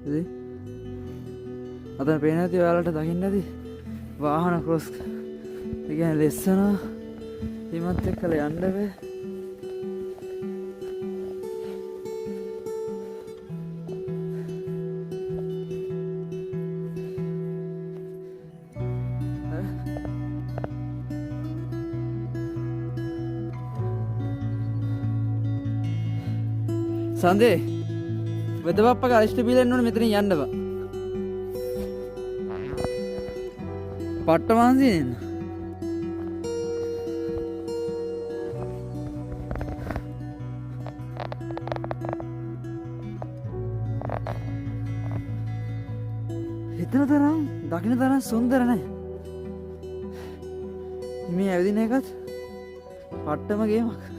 ඉතින් අතන පේන්නේ නැති ඔයාලට දකින්න නැති වාහන ක්‍රොස් ඒ කියන්නේ ලෙස්සනවා හිමත් එක්කලා යන්න බෑ සන්දේ වෙදපප්ප ගලිෂ්ඨ බීලෙන්න ඕනේ මෙතනින් යන්න බා. පට්ට මාන්සි නෙන්න. හිතන තරම් දකින්න තරම් සුන්දර නැහැ. මේ ඇවිදින එකත් පට්ටම ගේමක්.